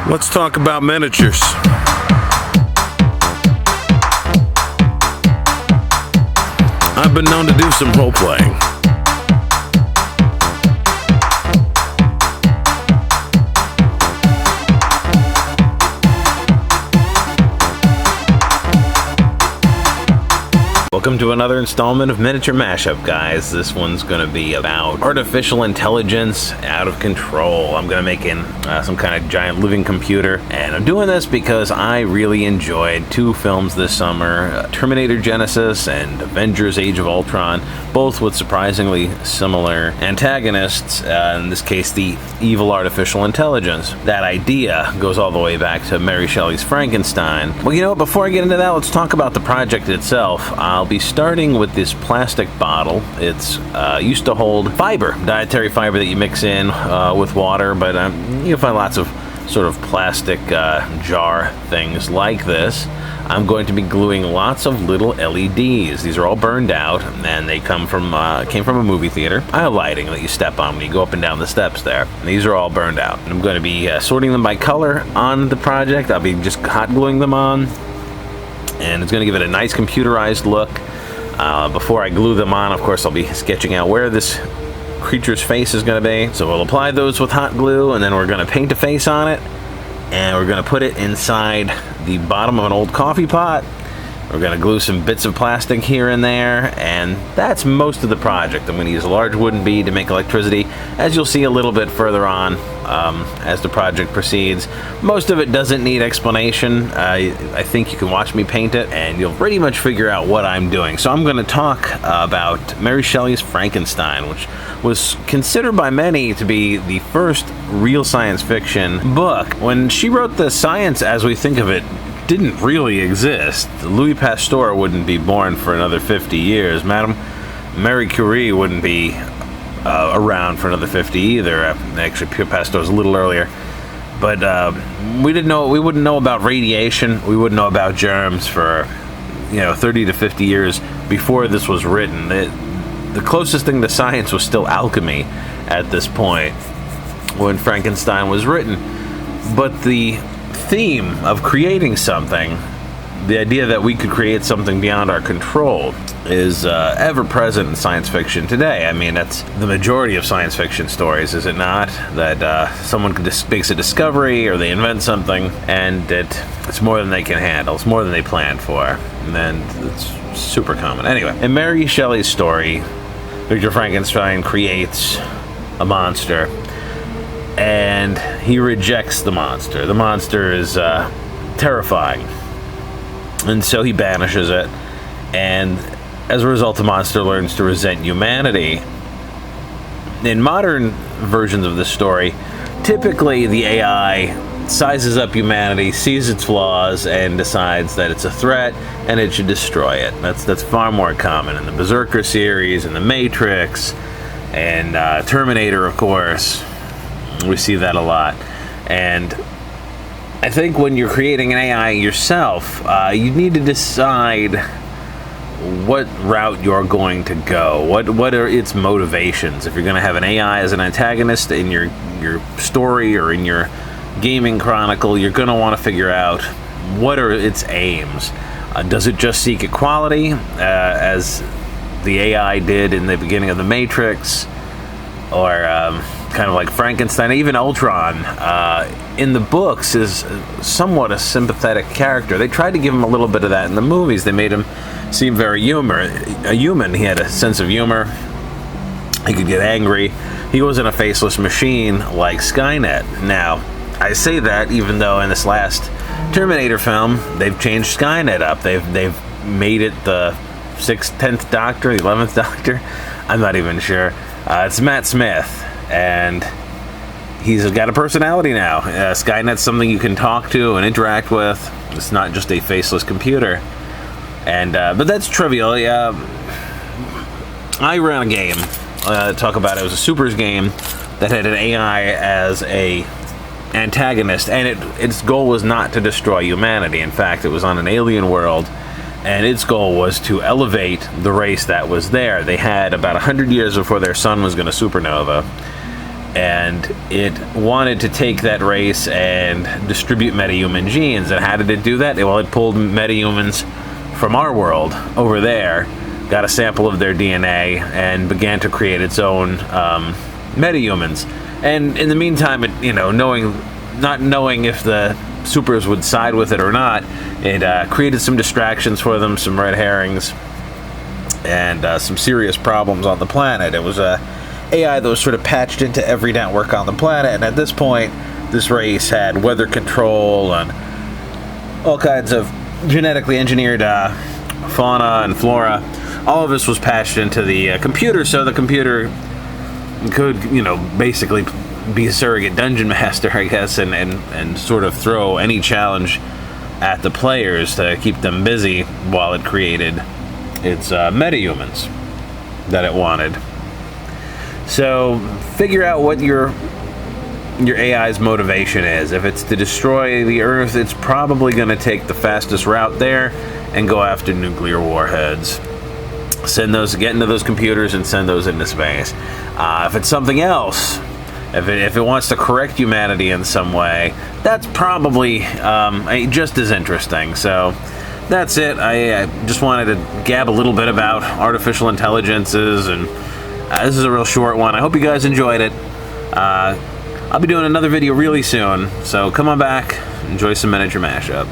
Let's talk about miniatures. I've been known to do some role-playing. Welcome to another installment of Miniature Mashup, guys. This one's going to be about artificial intelligence out of control. I'm going to make some kind of giant living computer, and I'm doing this because I really enjoyed two films this summer, Terminator Genisys and Avengers Age of Ultron, both with surprisingly similar antagonists, in this case the evil artificial intelligence. That idea goes all the way back to Mary Shelley's Frankenstein. Well, you know what, before I get into that, let's talk about the project itself. I'll be starting with this plastic bottle. It's used to hold fiber, dietary fiber that you mix in with water, but you'll find lots of sort of plastic jar things like this. I'm going to be gluing lots of little LEDs. These are all burned out, and they came from a movie theater. I have lighting that you step on when you go up and down the steps there. And these are all burned out. I'm going to be sorting them by color on the project. I'll be just hot gluing them on, and it's going to give it a nice computerized look. Before I glue them on, of course, I'll be sketching out where this creature's face is going to be. So we'll apply those with hot glue, and then we're going to paint a face on it, and we're going to put it inside the bottom of an old coffee pot. We're going to glue some bits of plastic here and there, and that's most of the project. I'm going to use a large wooden bead to make electricity, as you'll see a little bit further on as the project proceeds. Most of it doesn't need explanation. I think you can watch me paint it, and you'll pretty much figure out what I'm doing. So I'm going to talk about Mary Shelley's Frankenstein, which was considered by many to be the first real science fiction book. When she wrote the science as we think of it, didn't really exist. Louis Pasteur wouldn't be born for another 50 years. Madame Marie Curie wouldn't be around for another 50 either. Actually, Pasteur's a little earlier. But we wouldn't know about radiation. We wouldn't know about germs for 30 to 50 years before this was written. The closest thing to science was still alchemy at this point when Frankenstein was written. But the theme of creating something, the idea that we could create something beyond our control, is ever present in science fiction today. I mean, that's the majority of science fiction stories, is it not? That someone makes a discovery or they invent something, and it's more than they can handle. It's more than they planned for. And then it's super common. Anyway, in Mary Shelley's story, Victor Frankenstein creates a monster, and he rejects the monster. The monster is terrifying, and so he banishes it, and as a result, the monster learns to resent humanity. In modern versions of this story, typically the AI sizes up humanity, sees its flaws, and decides that it's a threat and it should destroy it. That's far more common in the Berserker series, and the Matrix, and Terminator, of course. We see that a lot. And I think when you're creating an AI yourself, you need to decide what route you're going to go. What are its motivations? If you're going to have an AI as an antagonist in your story or in your gaming chronicle, you're going to want to figure out what are its aims. Does it just seek equality, as the AI did in the beginning of the Matrix, or kind of like Frankenstein? Even Ultron in the books is somewhat a sympathetic character. They tried to give him a little bit of that in the movies. They made him seem very human. He had a sense of humor. He could get angry. He wasn't a faceless machine like Skynet. Now, I say that even though in this last Terminator film, they've changed Skynet up. They've made it the 10th Doctor, the 11th Doctor. I'm not even sure. It's Matt Smith, and he's got a personality now. Skynet's something you can talk to and interact with. It's not just a faceless computer. And but that's trivial. I ran a game. Talk about it. It was a supers game that had an AI as a antagonist, and its goal was not to destroy humanity. In fact, it was on an alien world, and its goal was to elevate the race that was there. They had about 100 years before their sun was going to supernova, and it wanted to take that race and distribute metahuman genes. And how did it do that? Well, it pulled metahumans from our world over there, got a sample of their DNA, and began to create its own metahumans. And in the meantime, it, not knowing if the supers would side with it or not, it created some distractions for them, some red herrings, and some serious problems on the planet. It was a AI that was sort of patched into every network on the planet, and at this point, this race had weather control and all kinds of genetically engineered fauna and flora. All of this was patched into the computer, so the computer could, basically be a surrogate dungeon master, I guess, and sort of throw any challenge at the players to keep them busy while it created its metahumans that it wanted. So figure out what your AI's motivation is. If it's to destroy the Earth, it's probably going to take the fastest route there and go after nuclear warheads. Get into those computers and send those into space. If it's something else, if it wants to correct humanity in some way, that's probably just as interesting. So that's it. I just wanted to gab a little bit about artificial intelligences, and this is a real short one. I hope you guys enjoyed it. I'll be doing another video really soon, so come on back, enjoy some miniature mashup.